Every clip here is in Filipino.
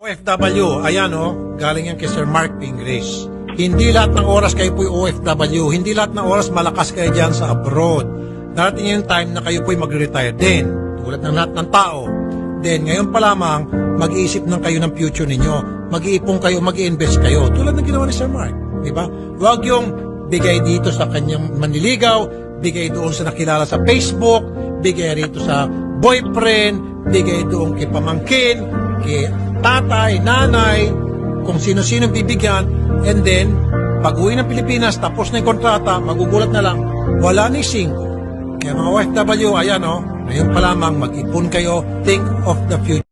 OFW, ayan galing yan kay Sir Mark Ingres. Hindi lahat ng oras kayo po'y OFW, hindi lahat ng oras malakas kayo dyan sa abroad. Darating yung time na kayo po'y mag-retire din, tulad ng lahat ng tao. Then, ngayon pa lamang, mag-iisip ng kayo ng future ninyo. Mag-iipon kayo, mag-i-invest kayo, tulad ng ginawa ni Sir Mark. Diba? Huwag yung bigay dito sa kanyang manliligaw, bigay doon sa nakilala sa Facebook, bigay rito sa boyfriend, bigay doon kay pamangkin, kay tatay, nanay, kung sino-sino bibigyan, and then, pag-uwi ng Pilipinas, tapos na yung kontrata, magugulat na lang, wala ni 5. Kaya mga OFW, ayan ngayon pa lamang, mag-ipon kayo, think of the future.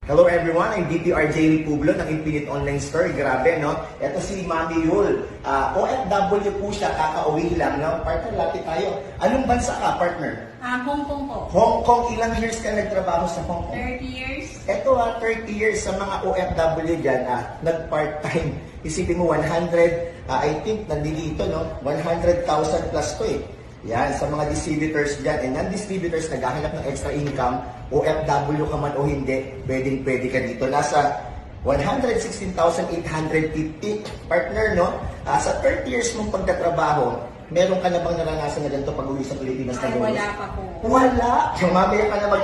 Hello everyone, I'm DPR Jamie Publo ng Infinite Online Store. Grabe, no? Ito si Mami Yul. OFW po siya, kakauwi lang, no? Partner, lapit tayo. Anong bansa ka, partner? Hong Kong po. Hong Kong, ilang years ka nagtrabaho sa Hong Kong? 30 years. Ito 30 years sa mga OFW dyan, nag-part-time. Isipin mo, 100, I think, nandito, no? 100,000 plus to eh. Yan, sa mga distributors dyan. And non-distributors, naghahanap ng extra income, OFW ka man o hindi, pwede ka dito. Nasa 116,850 partner, no? Sa 30 years mong pagtatrabaho, meron ka na bang naranasan na ganito pag-uwi sa Pilipinas? Ay, wala pa po. Wala! So, mamaya ka na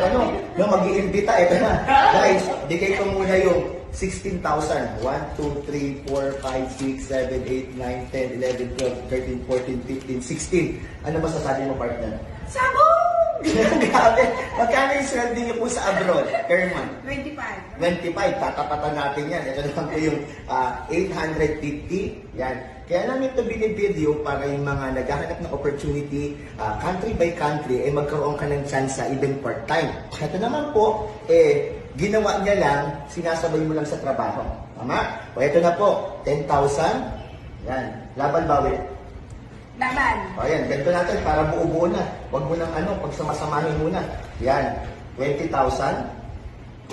mag-iimbita. Ito na. Guys, bigay ko muna yung 16,000. 1, 2, 3, 4, 5, 6, 7, 8, 9, 10, 11, 12, 13, 14, 15, 16. Ano masasabi mo, partner? Sabong! Grabe. Magkano yung sweldo niyo po sa abroad? Per month? 25. 25. Tatapatan natin yan. Ito naman po yung 850. Yan. Kaya namin ito binibideo para yung mga naghahanap ng opportunity, country by country, magkaroon ka ng chance sa even part-time. Ito naman po, ginawa niya lang, sinasabay mo lang sa trabaho. Tama? O ito na po, 10,000. Yan. Laban bawi. Laban. O yan, ganito natin para buo-buo na. Huwag mo nang pagsamasamahin muna. Yan. 20,000.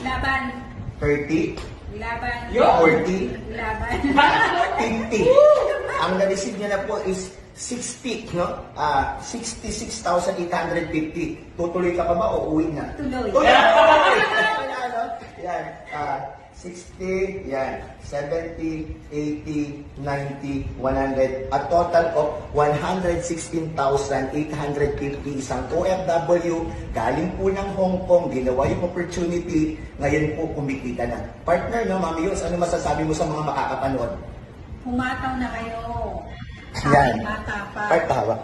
Laban. 30. Laban. 40. Laban. 50. Ang na-receive niya na po is 60, no? 66,850. Tutuloy ka pa ba o uwi na? Tuloy. Yan. 60, yan. 70, 80, 90, 100. A total of 116,850 isang OFW galing po ng Hong Kong. Ginawa yung opportunity. Ngayon po kumikita na. Partner, no, Mami Yus, ano masasabi mo sa mga makakapanood? Humataw na kayo. Yan. Bata pa. Partawa.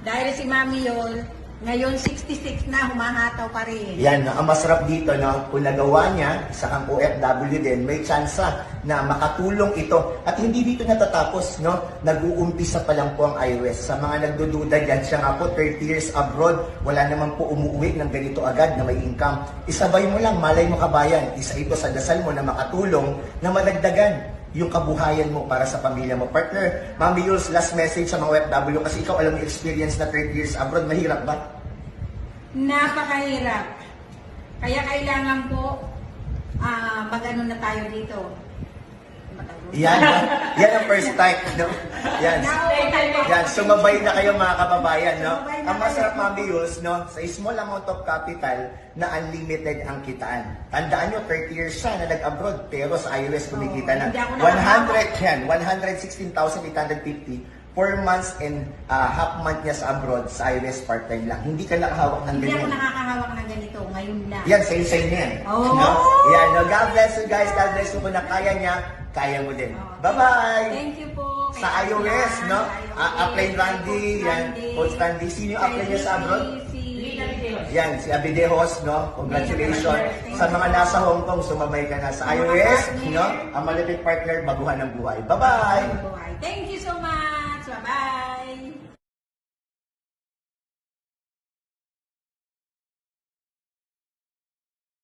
Dahil si Mami Yol, ngayon 66 na, humahataw pa rin. Yan, ang masarap dito, no, kung nagawa niya, isa kang OFW din, may tsansa na makatulong ito. At hindi dito natatapos, no, nag-uumpisa pa lang po ang iOS. Sa mga nagdududa dyan, siya nga po, 30 years abroad, wala naman po umuwi ng ganito agad na may income. Isabay mo lang, malay mo kabayan, isa ito sa dasal mo na makatulong na madagdagan yung kabuhayan mo para sa pamilya mo. Partner, Mami Yuls, last message sa mga OFW kasi ikaw alam yung experience na 30 years abroad, mahirap ba? Napakahirap. Kaya kailangan po mag-ano na tayo dito. Yan ang first time, no? Yan, sumabay na kayo mga kababayan, no? Ang masarap, Mami Yuls, no? Sa small amount of capital na unlimited ang kitaan. Tandaan nyo, 30 years siya na nag-abroad, pero sa iOS kumikita na. 116,850. 4 months and half month niya sa abroad, sa iOS part-time lang. Hindi ka nakahawak ng Hindi ganyan. ako nakakahawak ng ganito, ngayon lang. Yan, same na yan. Oh! No? Yan, no? God bless you guys. God bless you kung nakaya niya, kaya mo din. Bye-bye! Thank you po. Sa iOS, no? Apply Randy, yan. Coach Randy, sino yung apply niya sa abroad? Yan, si Abidejos, no? Congratulations. Sa mga nasa Hong Kong, sumabay ka na sa iOS, no? Ang malapit partner, baguhan ng buhay. Bye-bye! Thank you so much.